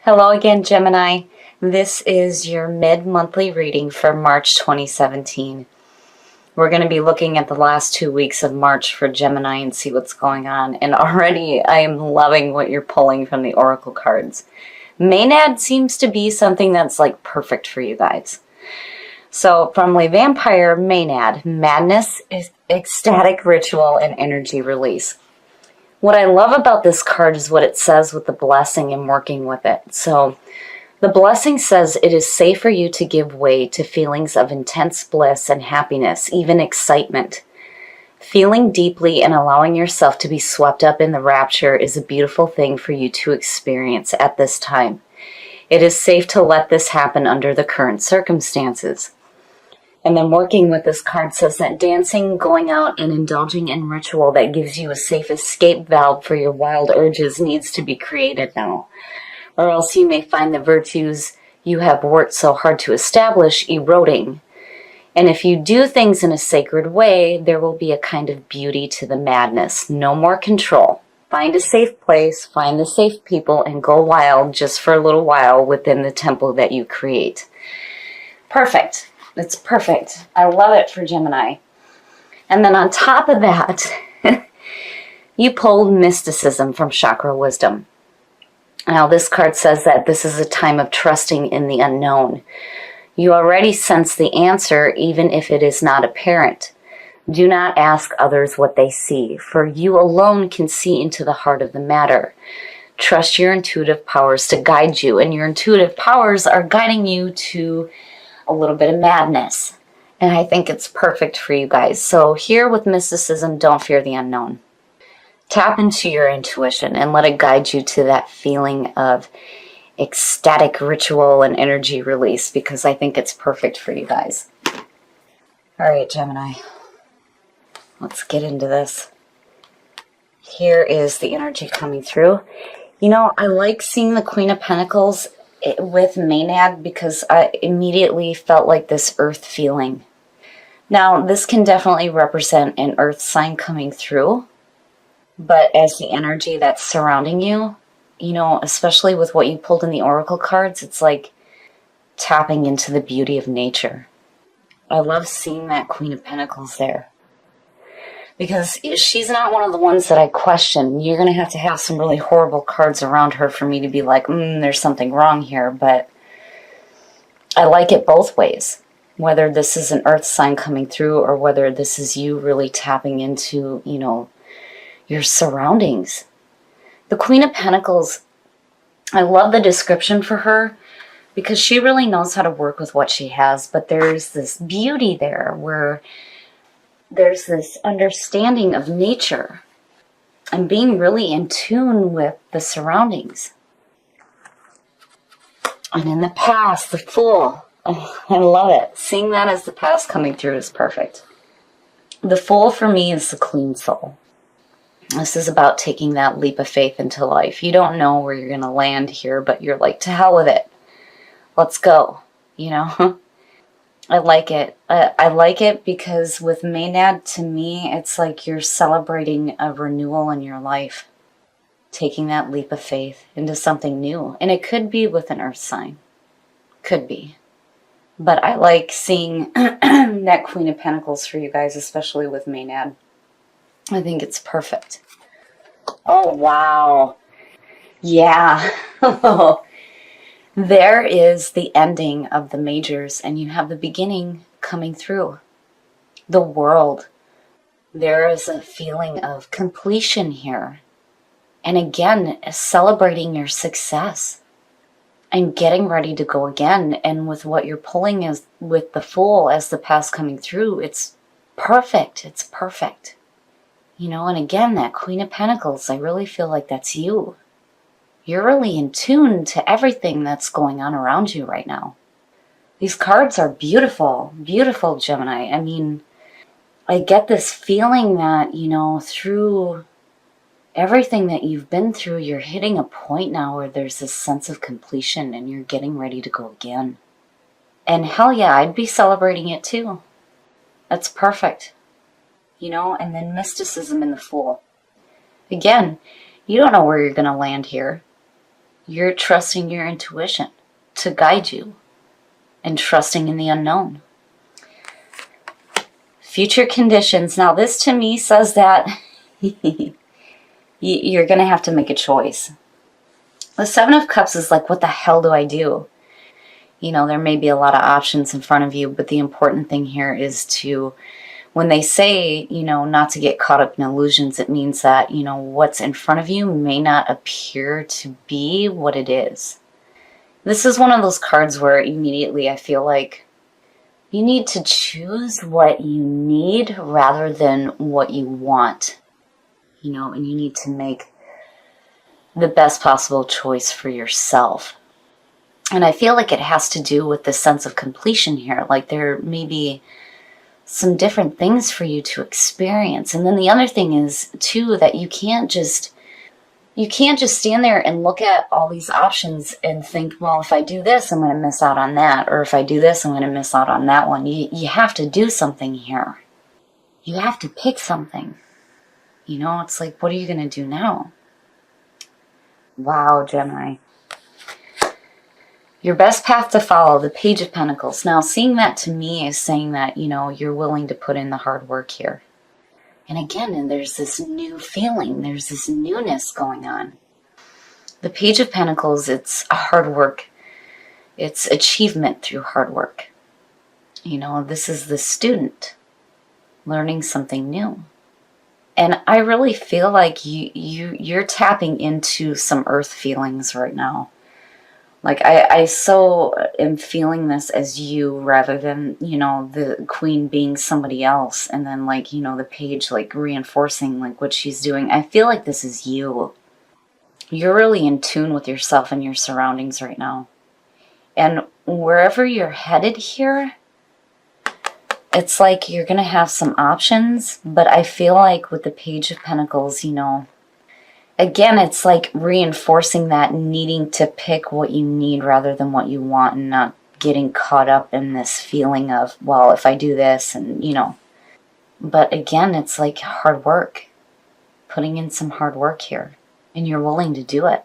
Hello again, Gemini. This is your mid-monthly reading for March 2017. We're going to be looking at the last 2 weeks of March for Gemini and see what's going on. And already I am loving what you're pulling from the oracle cards. Maenad seems to be something that's like perfect for you guys. So from Le Vampire, Maenad, madness is ecstatic ritual and energy release. What I love about this card is what it says with the blessing and working with it. So the blessing says it is safe for you to give way to feelings of intense bliss and happiness, even excitement. Feeling deeply and allowing yourself to be swept up in the rapture is a beautiful thing for you to experience at this time. It is safe to let this happen under the current circumstances. And then working with this card says that dancing, going out, and indulging in ritual that gives you a safe escape valve for your wild urges needs to be created now. Or else you may find the virtues you have worked so hard to establish eroding. And if you do things in a sacred way, there will be a kind of beauty to the madness. No more control. Find a safe place, find the safe people, and go wild just for a little while within the temple that you create. Perfect. It's perfect. I love it for Gemini. And then on top of that, you pulled mysticism from Chakra Wisdom. Now this card says that this is a time of trusting in the unknown. You already sense the answer even if it is not apparent. Do not ask others what they see, for you alone can see into the heart of the matter. Trust your intuitive powers to guide you, and your intuitive powers are guiding you to a little bit of madness. And I think it's perfect for you guys. So here with mysticism, don't fear the unknown. Tap into your intuition and let it guide you to that feeling of ecstatic ritual and energy release, because I think it's perfect for you guys. All right, Gemini. Let's get into this. Here is the energy coming through. You know, I like seeing the Queen of Pentacles with Maenad because I immediately felt like this earth feeling. Now, this can definitely represent an earth sign coming through, but as the energy that's surrounding you, you know, especially with what you pulled in the oracle cards, it's like tapping into the beauty of nature. I love seeing that Queen of Pentacles there, because she's not one of the ones that I question. You're going to have some really horrible cards around her for me to be like, there's something wrong here. But I like it both ways. Whether this is an earth sign coming through or whether this is you really tapping into, you know, your surroundings. The Queen of Pentacles, I love the description for her because she really knows how to work with what she has. But there's this beauty there where there's this understanding of nature and being really in tune with the surroundings. And in the past, the Fool. Oh, I love it. Seeing that as the past coming through is perfect. The Fool for me is the clean soul. This is about taking that leap of faith into life. You don't know where you're going to land here, but you're like, to hell with it. Let's go, you know? I like it. I like it because with Maenad, to me, it's like you're celebrating a renewal in your life. Taking that leap of faith into something new. And it could be with an earth sign. Could be. But I like seeing that Queen of Pentacles for you guys, especially with Maenad. I think it's perfect. Oh, wow. Yeah. There is the ending of the majors, and you have the beginning coming through. The world. There is a feeling of completion here. And again, celebrating your success. And getting ready to go again. And with what you're pulling is with the Fool as the past coming through, it's perfect. It's perfect. You know, and again, that Queen of Pentacles, I really feel like that's you. You're really in tune to everything that's going on around you right now. These cards are beautiful, beautiful, Gemini. I mean, I get this feeling that, you know, through everything that you've been through, you're hitting a point now where there's this sense of completion and you're getting ready to go again. And hell yeah, I'd be celebrating it too. That's perfect. You know, and then mysticism in the Fool. Again, you don't know where you're going to land here. You're trusting your intuition to guide you and trusting in the unknown. Future conditions. Now, this to me says that you're going to have to make a choice. The Seven of Cups is like, what the hell do I do? You know, there may be a lot of options in front of you, but the important thing here is to, when they say, you know, not to get caught up in illusions, it means that, you know, what's in front of you may not appear to be what it is. This is one of those cards where immediately I feel like you need to choose what you need rather than what you want, you know, and you need to make the best possible choice for yourself. And I feel like it has to do with the sense of completion here. Like there may be some different things for you to experience. And then the other thing is too, that you can't just stand there and look at all these options and think, well, if I do this, I'm going to miss out on that. Or if I do this, I'm going to miss out on that one. You have to do something here. You have to pick something. You know, it's like, what are you going to do now? Wow, Gemini. Your best path to follow, the Page of Pentacles. Now, seeing that to me is saying that, you know, you're willing to put in the hard work here. And again, and there's this new feeling. There's this newness going on. The Page of Pentacles, it's a hard work. It's achievement through hard work. You know, this is the student learning something new. And I really feel like you're tapping into some earth feelings right now. Like, I so am feeling this as you rather than, you know, the queen being somebody else. And then, like, you know, the page, like, reinforcing, like, what she's doing. I feel like this is you. You're really in tune with yourself and your surroundings right now. And wherever you're headed here, it's like you're going to have some options. But I feel like with the Page of Pentacles, you know, again, it's like reinforcing that needing to pick what you need rather than what you want and not getting caught up in this feeling of, well, if I do this and, you know. But again, it's like hard work. Putting in some hard work here. And you're willing to do it.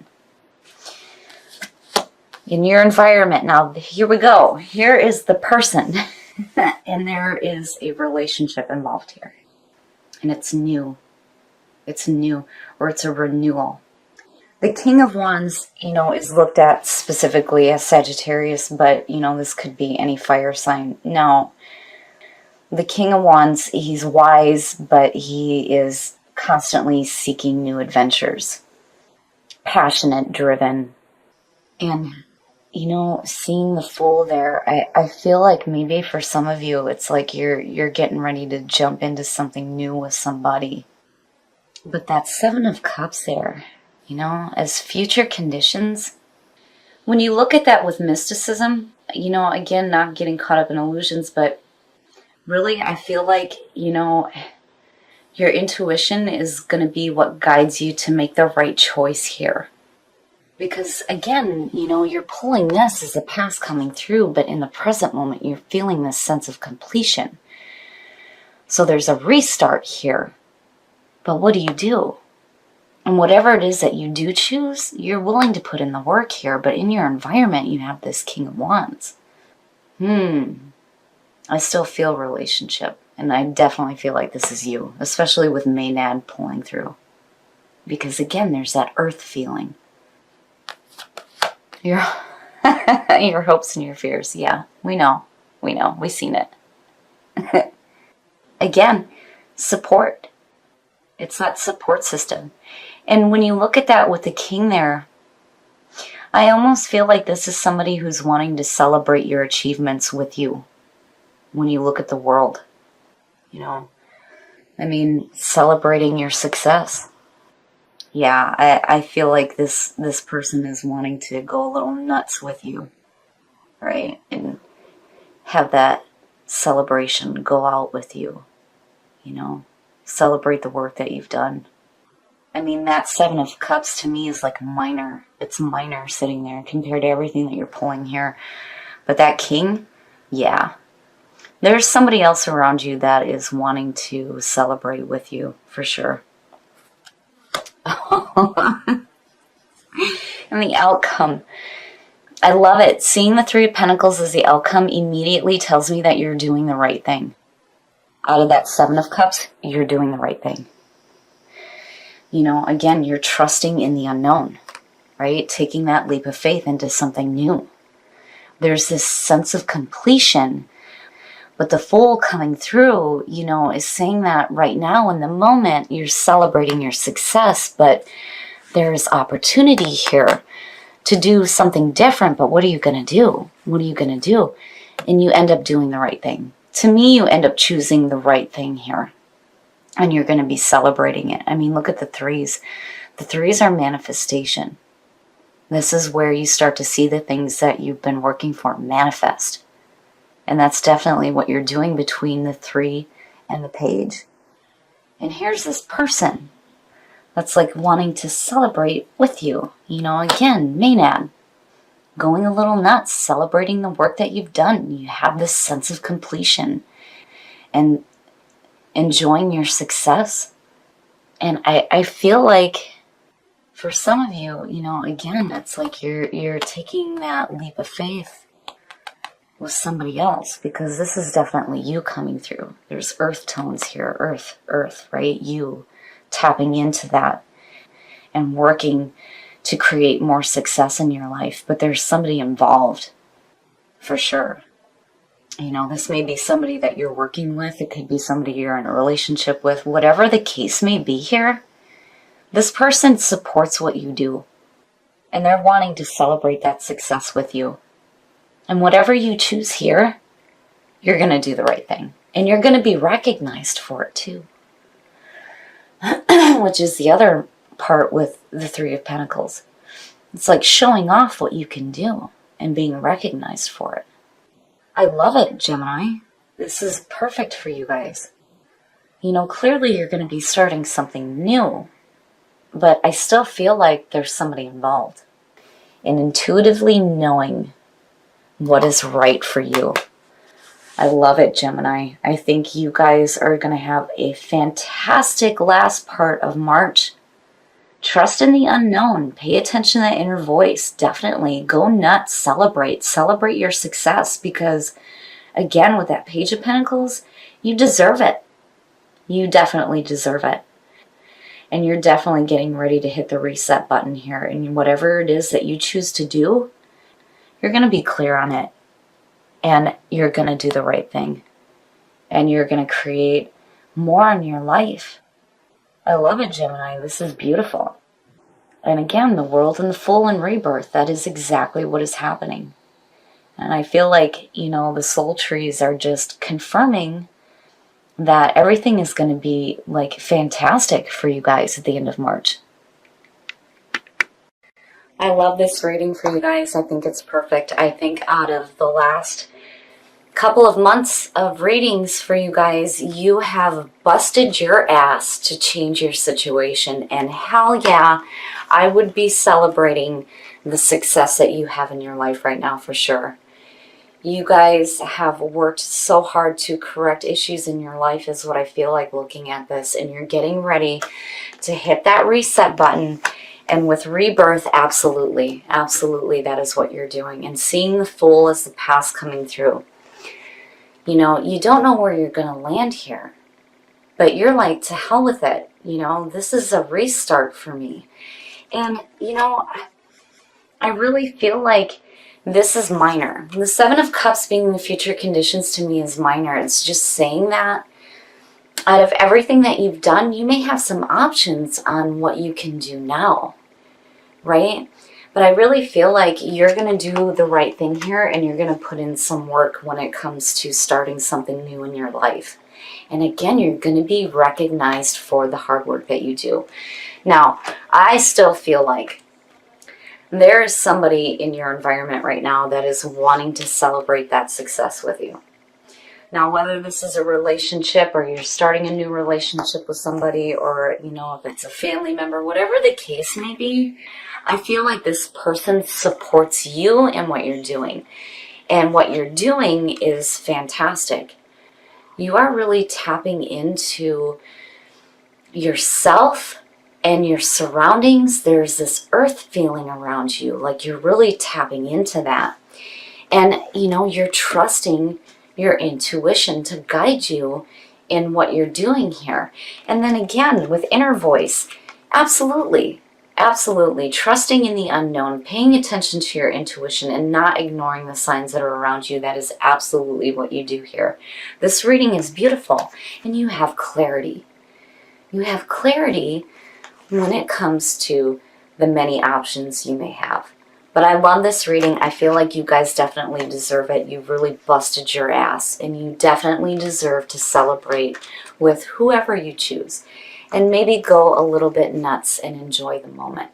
In your environment. Now, here we go. Here is the person. And there is a relationship involved here. And it's new. It's new, or it's a renewal. The King of Wands, you know, is looked at specifically as Sagittarius, but, you know, this could be any fire sign. Now, the King of Wands, he's wise, but he is constantly seeking new adventures. Passionate, driven. And, you know, seeing the Fool there, I feel like maybe for some of you, it's like you're getting ready to jump into something new with somebody. But that Seven of Cups there, you know, as future conditions, when you look at that with mysticism, you know, again, not getting caught up in illusions, but really, I feel like, you know, your intuition is going to be what guides you to make the right choice here. Because, again, you know, you're pulling this as the past coming through, but in the present moment, you're feeling this sense of completion. So there's a restart here. But what do you do? And whatever it is that you do choose, you're willing to put in the work here. But in your environment, you have this King of Wands. I still feel relationship. And I definitely feel like this is you. Especially with Maynard pulling through. Because again, there's that earth feeling. Your hopes and your fears. Yeah, we know. We know. We've seen it. Again, support. It's that support system. And when you look at that with the King there, I almost feel like this is somebody who's wanting to celebrate your achievements with you. When you look at the world, you know, I mean, celebrating your success. Yeah, I feel like this person is wanting to go a little nuts with you, right? And have that celebration go out with you, you know. Celebrate the work that you've done. I mean, that Seven of Cups to me is like minor. It's minor sitting there compared to everything that you're pulling here. But that King, yeah. There's somebody else around you that is wanting to celebrate with you, for sure. And the outcome. I love it. Seeing the Three of Pentacles as the outcome immediately tells me that you're doing the right thing. Out of that Seven of Cups, you're doing the right thing. You know, again, you're trusting in the unknown, right? Taking that leap of faith into something new. There's this sense of completion. But the Fool coming through, you know, is saying that right now in the moment, you're celebrating your success, but there's opportunity here to do something different. But what are you going to do? What are you going to do? And you end up doing the right thing. To me, you end up choosing the right thing here. And you're going to be celebrating it. I mean, look at the threes. The threes are manifestation. This is where you start to see the things that you've been working for manifest. And that's definitely what you're doing between the Three and the Page. And here's this person that's like wanting to celebrate with you. You know, again, Maenad. Going a little nuts, celebrating the work that you've done. You have this sense of completion. And enjoying your success. And I feel like for some of you, you know, again, it's like you're taking that leap of faith with somebody else, because this is definitely you coming through. There's earth tones here, earth, right? You tapping into that and working to create more success in your life. But there's somebody involved for sure. You know, this may be somebody that you're working with. It could be somebody you're in a relationship with. Whatever the case may be here, this person supports what you do. And they're wanting to celebrate that success with you. And whatever you choose here, you're going to do the right thing. And you're going to be recognized for it too. Which is the other part with the Three of Pentacles. It's like showing off what you can do and being recognized for it. I love it, Gemini. This is perfect for you guys. You know, clearly you're going to be starting something new, but I still feel like there's somebody involved. And intuitively knowing what is right for you. I love it, Gemini. I think you guys are going to have a fantastic last part of March. Trust in the unknown. Pay attention to that inner voice. Definitely go nuts. Celebrate. Celebrate your success, because, again, with that Page of Pentacles, you deserve it. You definitely deserve it. And you're definitely getting ready to hit the reset button here. And whatever it is that you choose to do, you're going to be clear on it. And you're going to do the right thing. And you're going to create more in your life. I love it, Gemini. This is beautiful. And again, the World and the Fool and rebirth, that is exactly what is happening. And I feel like, you know, the soul trees are just confirming that everything is going to be like fantastic for you guys at the end of March. I love this reading for you guys. I think it's perfect. I think out of the last couple of months of readings for you guys, you have busted your ass to change your situation. And hell yeah, I would be celebrating the success that you have in your life right now for sure. You guys have worked so hard to correct issues in your life is what I feel like looking at this. And you're getting ready to hit that reset button. And with rebirth, absolutely, absolutely, that is what you're doing. And seeing the Fool as the past coming through. You know, you don't know where you're going to land here. But you're like, to hell with it. You know, this is a restart for me. And, you know, I really feel like this is minor. The Seven of Cups being the future conditions to me is minor. It's just saying that out of everything that you've done, you may have some options on what you can do now, right? But I really feel like you're going to do the right thing here, and you're going to put in some work when it comes to starting something new in your life. And again, you're going to be recognized for the hard work that you do. Now, I still feel like there is somebody in your environment right now that is wanting to celebrate that success with you. Now, whether this is a relationship or you're starting a new relationship with somebody, or, you know, if it's a family member, whatever the case may be, I feel like this person supports you in what you're doing. And what you're doing is fantastic. You are really tapping into yourself And your surroundings, there's this earth feeling around you, like you're really tapping into that. And, you know, you're trusting your intuition to guide you in what you're doing here. And then again, with inner voice, absolutely, absolutely. Trusting in the unknown, paying attention to your intuition and not ignoring the signs that are around you. That is absolutely what you do here. This reading is beautiful and you have clarity. You have clarity when it comes to the many options you may have. But I love this reading. I feel like you guys definitely deserve it. You've really busted your ass, and you definitely deserve to celebrate with whoever you choose. And maybe go a little bit nuts and enjoy the moment.